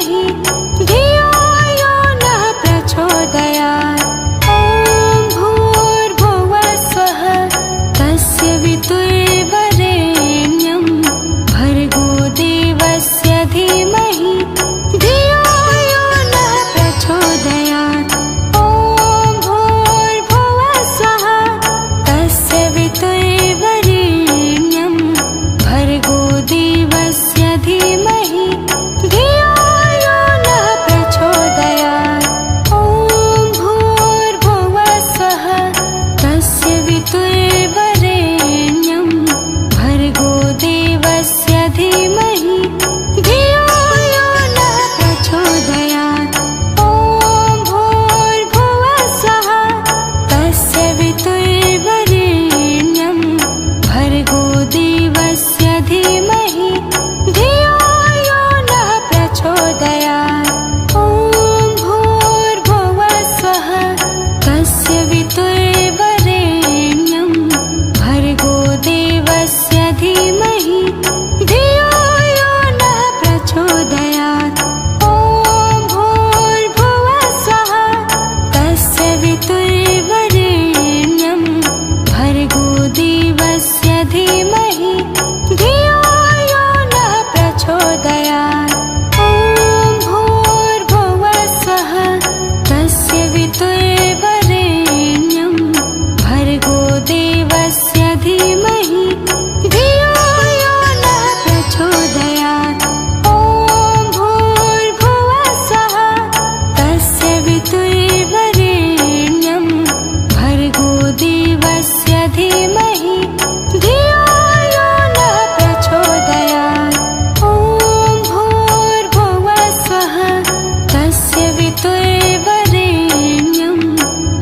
धीमहि धियो यो नः प्रचोदयात्। ॐ भूर्भुवः स्वः तस्य वितुर्वरेण्यं भर्गो देवस्य धीमहि धियो यो नः प्रचोदयात्। ॐ भूर्भुवः स्वः तस्य वितुर्वरेण्यं भर्गो देवस्य धीमहि धियो यो नः प्रचोदयात्। ॐ भूर्भुवः स्वः तस्य वितुर्वरेण्यं भर्गो देवस्य धीमहि धियो यो नः प्रचोदयात्। ॐ भूर्भुवः स्वः तस्य वितुर्वरेण्यं भर्गो देवस्य धीमहि धियो यो नः प्रचोदयात्। ॐ भूर्भुवः स्वः तस्य वितुर्वरेण्यं भर्गो देवस्य धीमहि धियो यो नः प्रचोदयात्। ॐ भूर्भुवः स्वः तस्य वितुर्वरेण्यं भर्गो देवस्य धीमहि धियो यो नः प्रचोदयात्। ॐ भूर्भुवः स्वः तस्य वितुर्वरेण्यं भर्गो देवस्य धीमहि धियो यो नः प्रचोदयात्। ॐ भूर्भुवः स्वः तस्य वितुर्वरेण्यं भर्गो देवस्य धीमहि धियो यो नः प्रचोदयात्। ॐ भूर्भुवः स्वः तस्य वितुर्वरेण्यं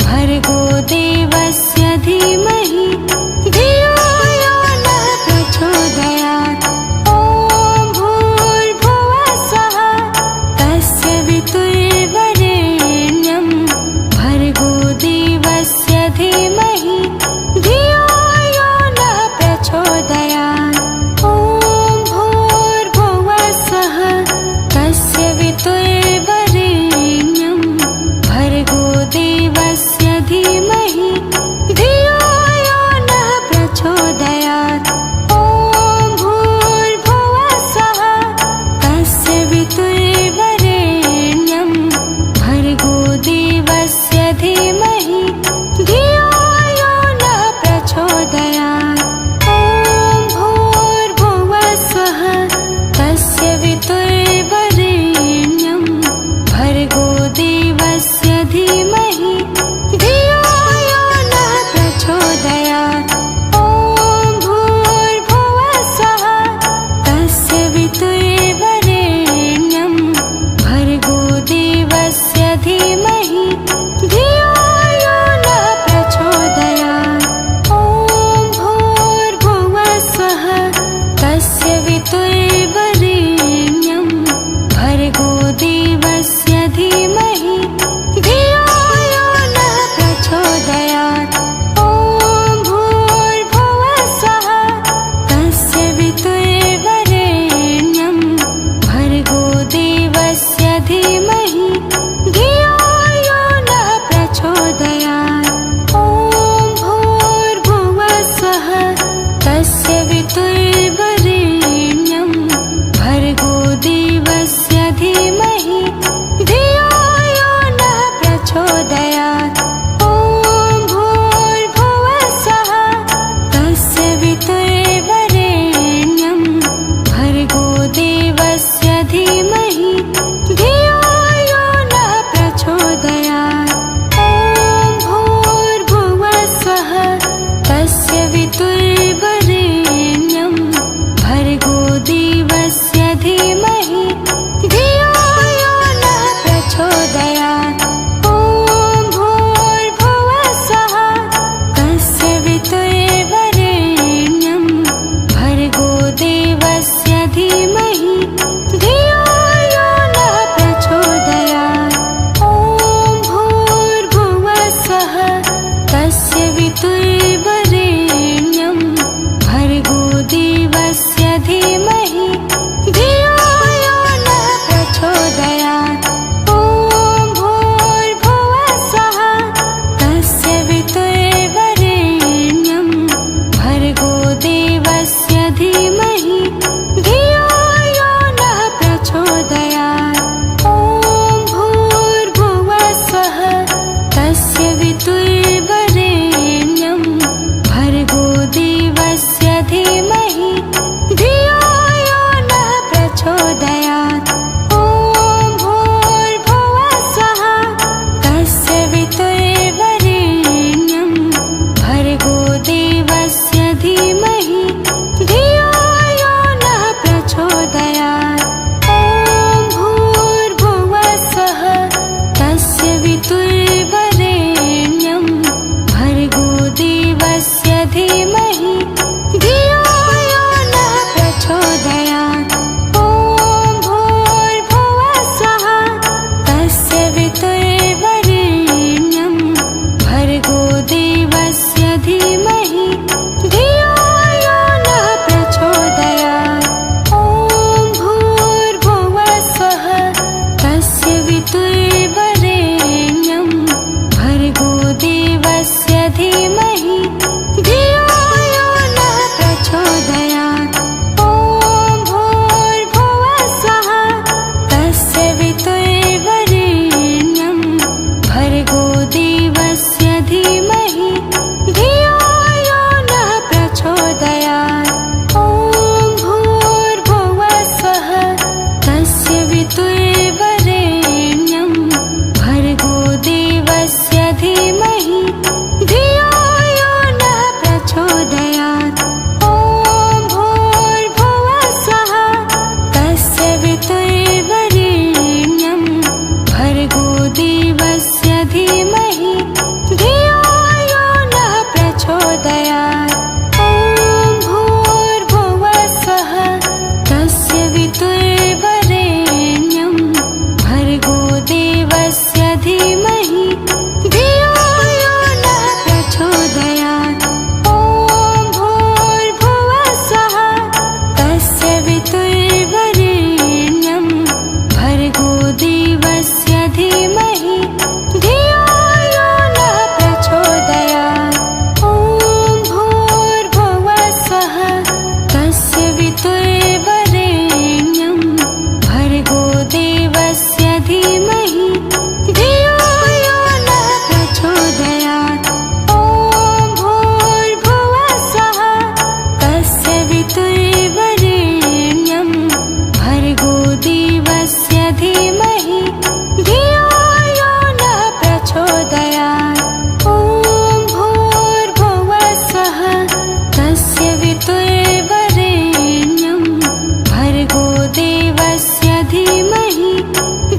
भर्गो देवस्य धीमहि धियो यो नः प्रचोदयात्। ॐ भूर्भुवः स्वः तस्य वितुर्वरेण्यं भर्गो देवस्य धीमहि धियो यो नः प्रचोदयात्। ॐ भूर्भुवः स्वः तस्य वितुर्वरेण्यं भर्गो देवस्य धीमहि धियो यो नः प्रचोदयात्। ॐ भूर्भुवः स्वः तस्य वितुर्वरेण्यं भर्गो देवस्य धीमहि धियो यो नः प्रचोदयात्। ॐ भूर्भुवः स्वः तस्य वितुर्वरेण्यं भर्गो देवस्य धीमहि धियो यो नः प्रचोदयात्। ॐ भूर्भुवः स्वः तस्य वितुर्वरेण्यं भर्गो देवस्य धीमहि धियो यो नः प्रचोदयात्। ॐ भूर्भुवः स्वः तस्य वितुर्वरेण्यं भर्गो देवस्य धीमहि धियो यो नः प्रचोदयात्। ॐ भूर्भुवः स्वः तस्य वितुर्वरेण्यं भर्गो देवस्य धीमहि धियो यो नः प्रचोदयात्। ॐ भूर्भुवः स्वः तस्य वितुर्वरेण्यं भर्गो देवस्य धीमहि धियो यो नः प्रचोदयात्। ॐ भूर्भुवः स्वः तस्य वितुर्वरेण्यं भर्गो देवस्य धीमहि धियो यो नः प्रचोदयात्। ॐ भूर्भुवः स्वः तस्य वितुर्वरेण्यं भर्गो देवस्य धीमहि धियो यो नः प्रचोदयात्। ॐ भूर्भुवः स्वः तस्य वितुर्वरेण्यं भर्गो देवस्य धीमहि धियो यो नः धीमहि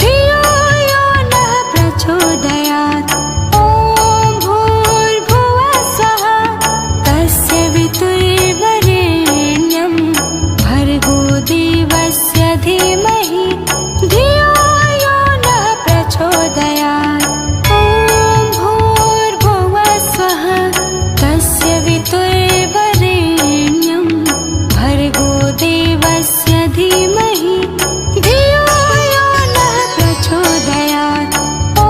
धियो यो नः प्रचोदयात्। ॐ भूर्भुवः स्वः तस्य वितुर्वरेण्यं भर्गो देवस्य धीमहि धियो यो नः प्रचोदयात्। ॐ भूर्भुवः स्वः तस्य वितुर्वरेण्यं भर्गो देवस्य धीमहि धियो यो नः प्रचोदयात्। ॐ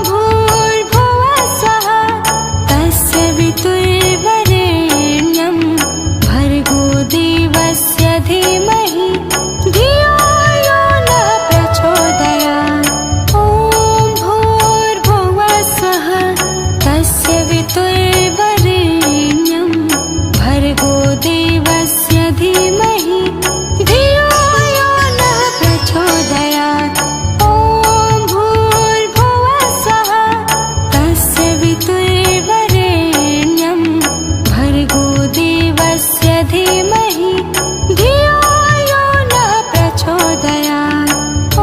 भूर्भुवः स्वः तस्य वितुर्वरेण्यं भर्गो देवस्य धीमहि धियो यो नः प्रचोदयात्। ॐ भूर्भुवः स्वः तस्य वितुर्वरेण्यं भर्गो देवस्य धीमहि धियो यो नः प्रचोदयात्। ॐ भूर्भुवः स्वः तस्य वितुर्वरेण्यं भर्गो देवस्य धीमहि धियो यो नः प्रचोदयात्। ॐ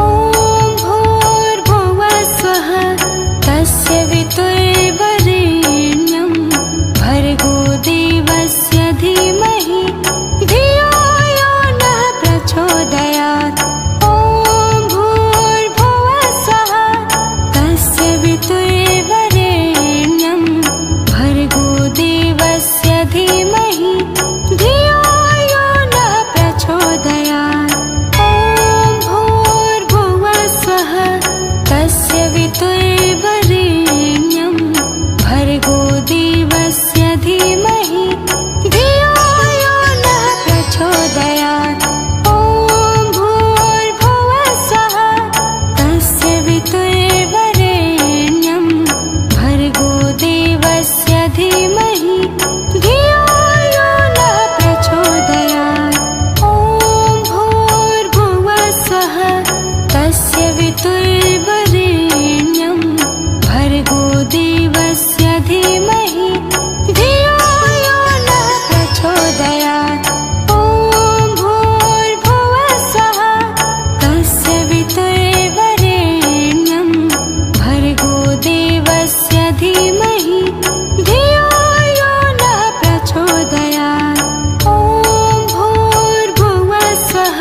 भूर्भुवः स्वः तस्य वितुर्वरेण्यं भर्गो देवस्य धीमहि धियो यो नः प्रचोदयात्। ॐ भूर्भुवः स्वः तस्य वितुर्वरेण्यं भर्गो देवस्य धीमहि धियो यो नः प्रचोदयात्। ॐ भूर्भुवः स्वः तस्य वितुर्वरेण्यं भर्गो देवस्य धीमहि धियो यो नः प्रचोदयात्। ॐ भूर्भुवः स्वः तस्य वितुर्वरेण्यं भर्गो देवस्य धीमहि धियो यो नः प्रचोदयात्। ॐ भूर्भुवः स्वः तस्य वितुर्वरेण्यं भर्गो देवस्य धीमहि धियो यो नः प्रचोदयात्। ॐ भूर्भुवः स्वः तस्य वितुर्वरेण्यं भर्गो देवस्य धीमहि धियो यो नः प्रचोदयात्। ॐ भूर्भुवः स्वः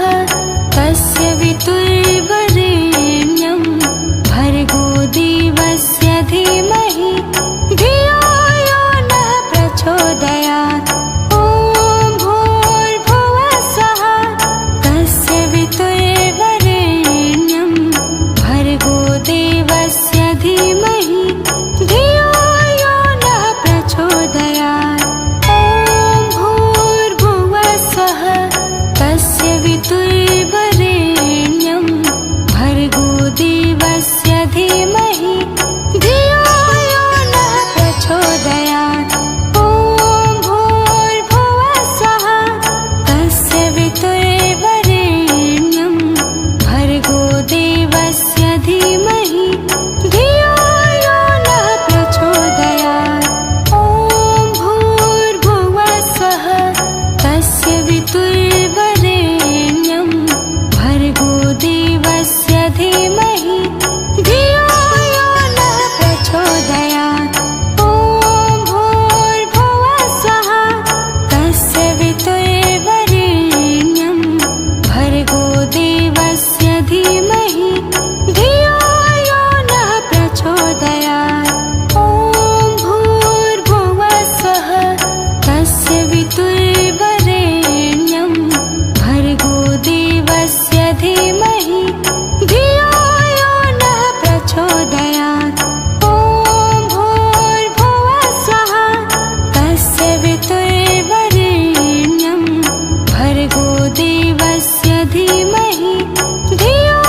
तस्य वितुर्वरेण्यं भर्गो देवस्य धीमहि धियो यो नः प्रचोदयात्। ॐ भूर्भुवः स्वः तस्य वितुर्वरेण्यं भर्गो देवस्य धीमहि धियो यो नः प्रचोदयात्। ॐ भूर्भुवः स्वः तस्य वितुर्वरेण्यं भर्गो देवस्य धीमहि धियो यो नः प्रचोदयात्। ॐ भूर्भुवः स्वः तस्य वितुर्वरेण्यं भर्गो देवस्य धीमहि धियो यो नः प्रचोदयात्। ॐ भूर्भुवः स्वः तस्य वितुर्वरेण्यं भर्गो देवस्य धीमहि धियो यो नः प्रचोदयात्। ॐ भूर्भुवः स्वः तस्य वितुर्वरेण्यं भर्गो देवस्य धीमहि धियो यो नः प्रचोदयात्। ॐ भूर्भुवः स्वः तस्य वितुर्वरेण्यं भर्गो देवस्य धीमहि धियो यो नः प्रचोदयात्। ॐ भूर्भुवः स्वः तस्य वितुर्वरेण्यं भर्गो देवस्य धीमहि धियो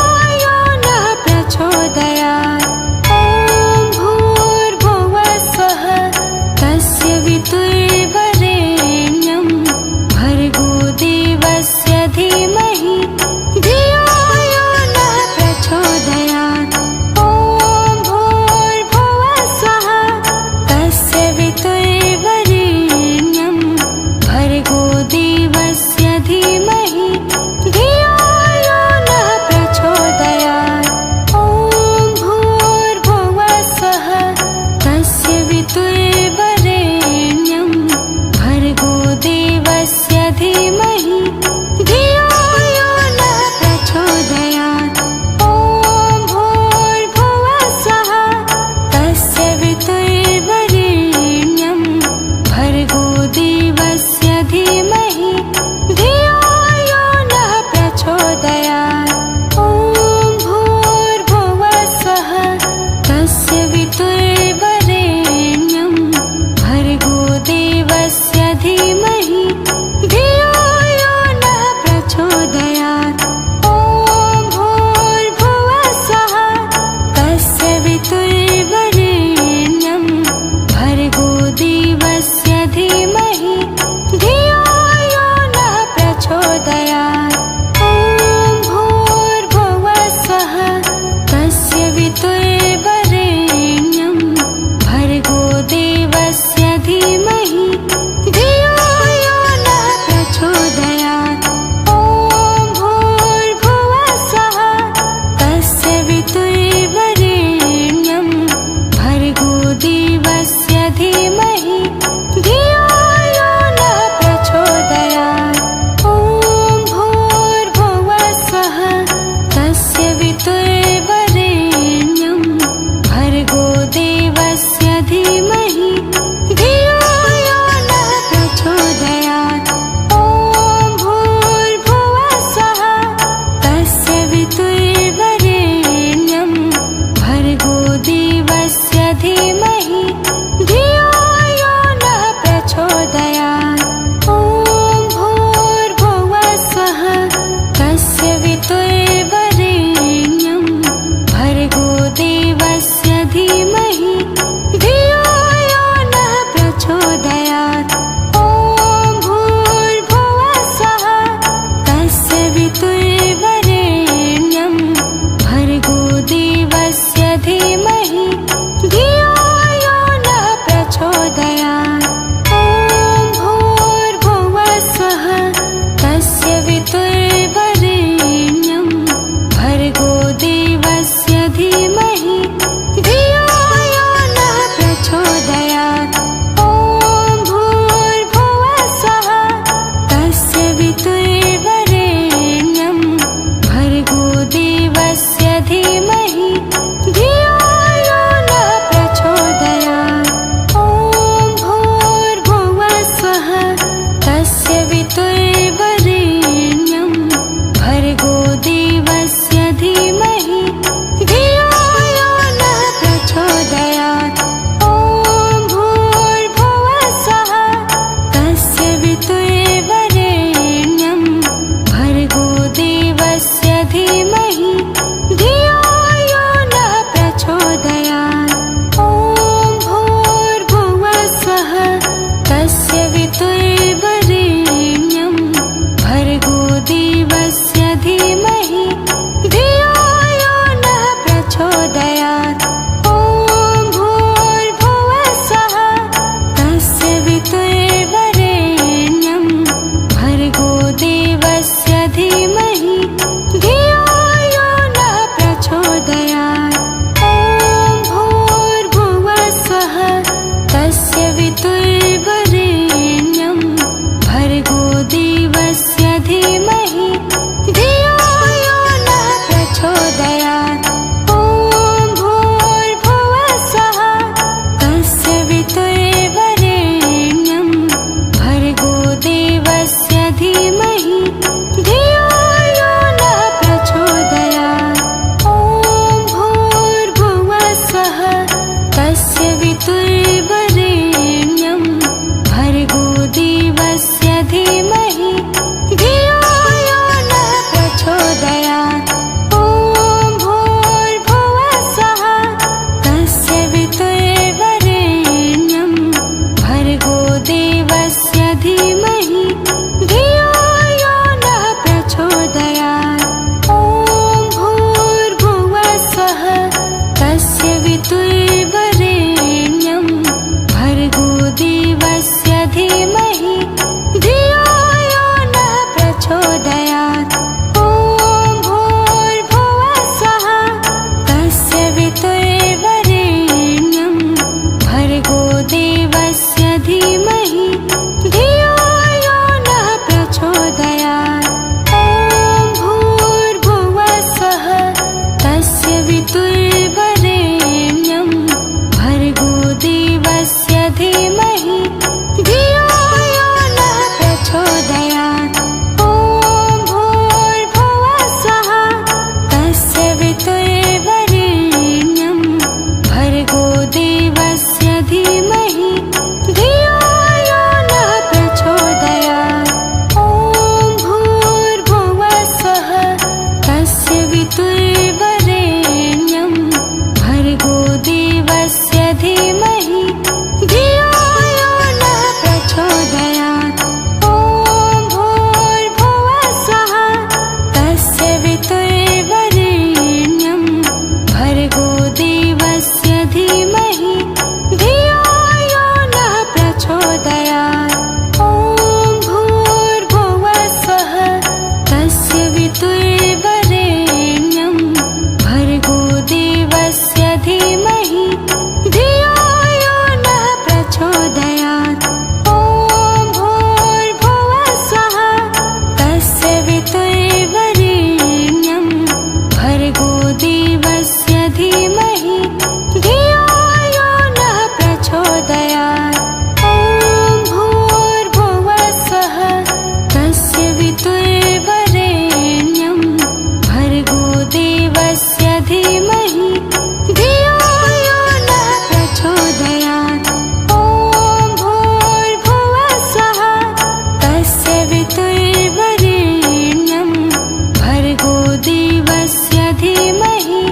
धीमहि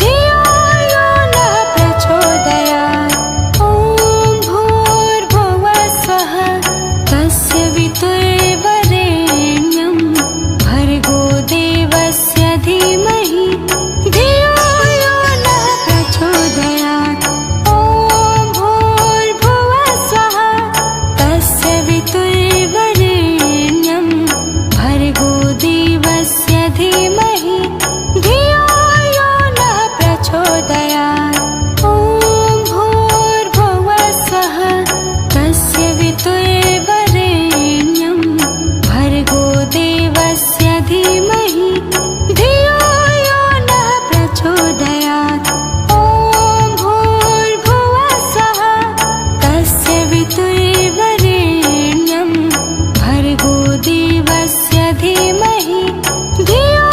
धियो यो नः प्रचोदयात्। ॐ भूर्भुवः स्वः तस्य वितुर्वरेण्यं भर्गो देवस्य धीमहि धियो यो नः प्रचोदयात्। ॐ भूर्भुवः स्वः तस्य वितुर्वरेण्यं भर्गो देवस्य धीमहि धियो यो नः प्रचोदयात्। ॐ भूर्भुवः स्वः तस्य वितुर्वरेण्यं भर्गो देवस्य धीमहि धियो यो नः प्रचोदयात्। ॐ भूर्भुवः स्वः तस्य वितुर्वरेण्यं भर्गो देवस्य धीमहि धियो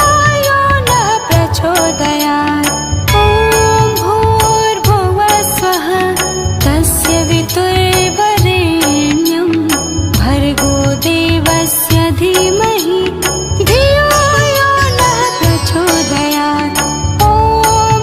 यो नः प्रचोदयात्। ॐ भूर्भुवः स्वः तस्य वितुर्वरेण्यं भर्गो देवस्य धीमहि धियो यो नः प्रचोदयात्। ॐ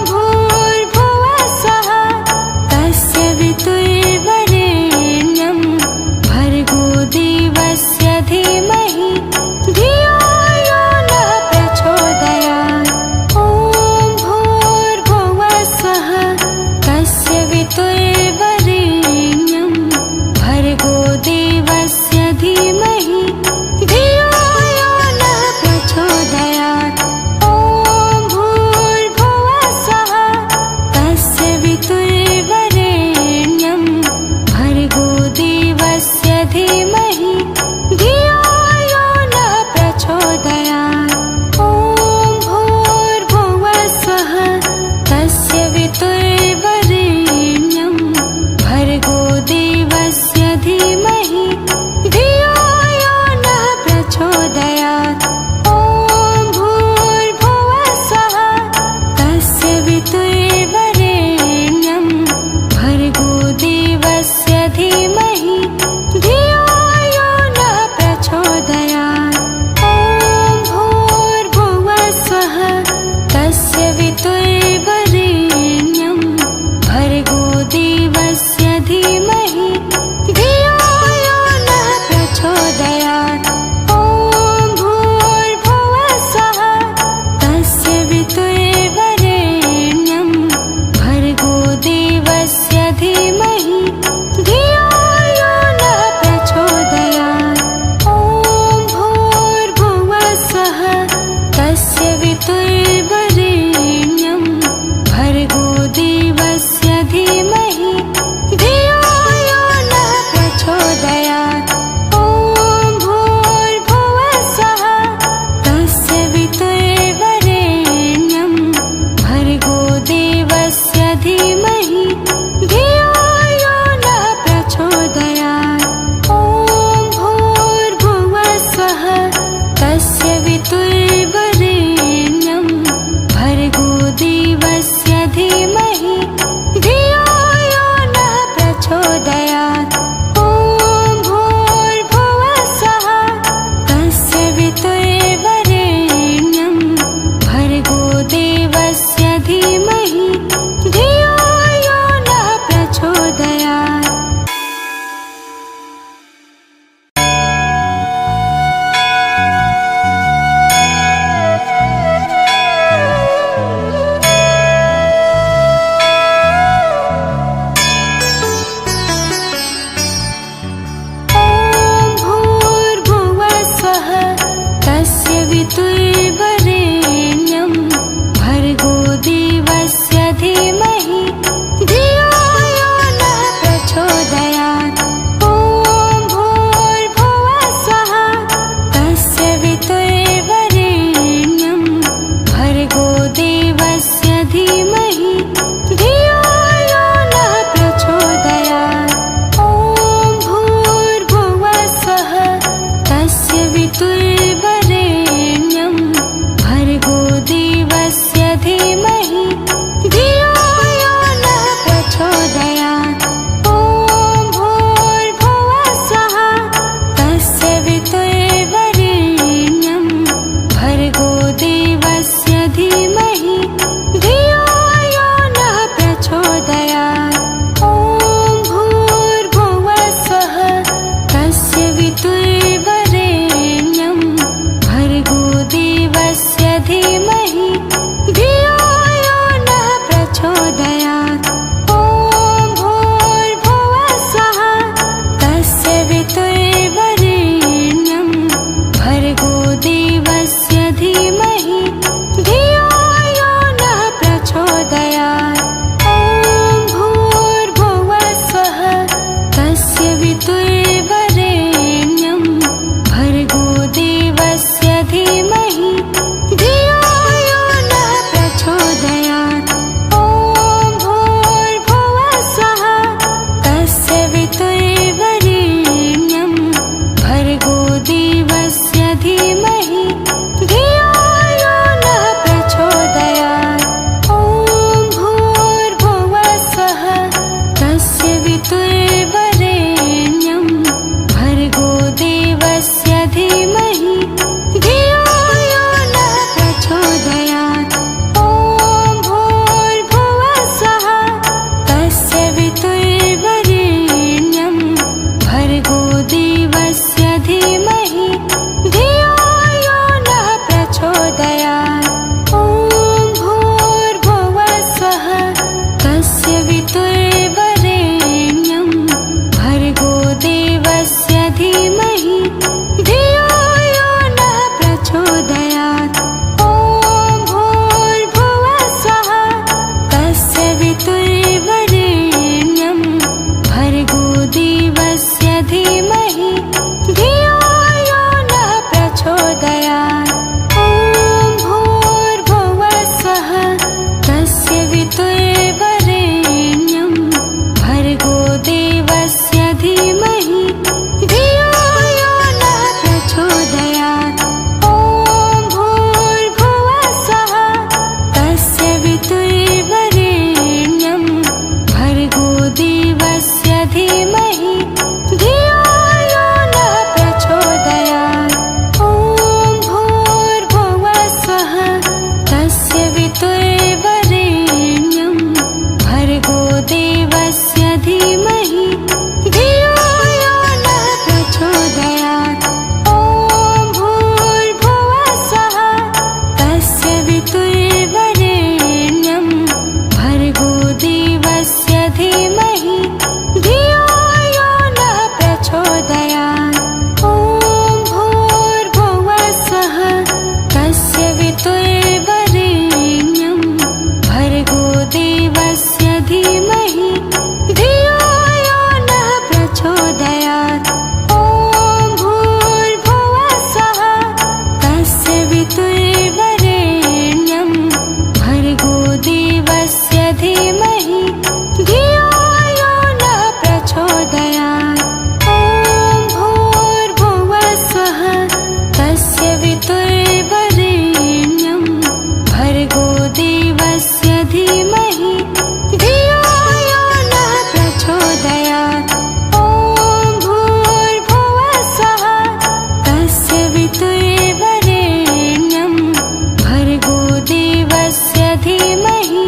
धीमहि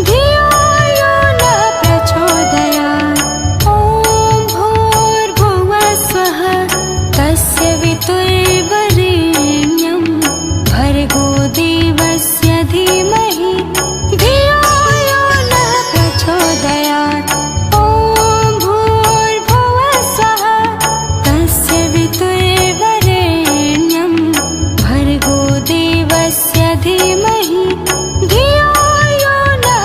धियो यो नः प्रचोदयात्। ॐ भूर्भुवः स्वः तस्य वितुर्वरेण्यं भर्गो देवस्य धीमहि धियो यो नः प्रचोदयात्। ॐ भूर्भुवः स्वः तस्य वितुर्वरेण्यं भर्गो देवस्य धीमहि धियो यो नः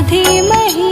धीमहि